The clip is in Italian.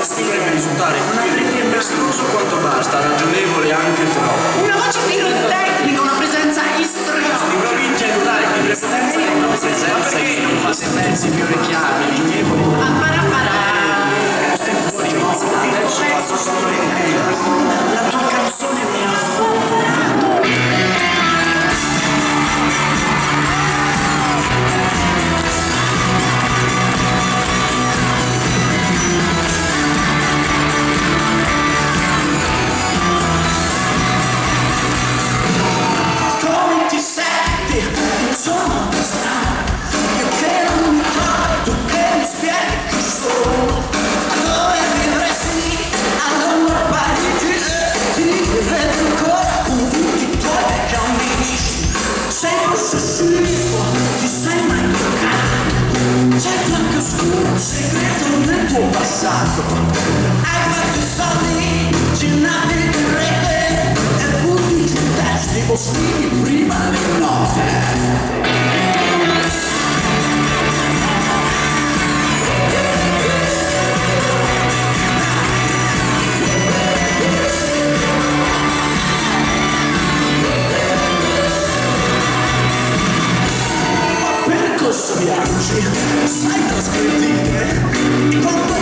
questo dovrebbe risultare un apprendimento estoso quanto basta, ragionevole anche troppo. Una voce pirotecnica, una presenza istrionica. Di provincia e rurali di prepotenza e non presenza, in fase mezzi più orecchiabili, amichevoli. Stai fuori, adesso passo storia intera. La tua canzone mi ha folgorato. Ti sei mai toccato? C'è qualche oscuro segreto nel tuo passato. Hai fatto i soldi, ci navi di rete e butti giù testi boschivi prima di notte. Viaggi, sai trasgredire, quando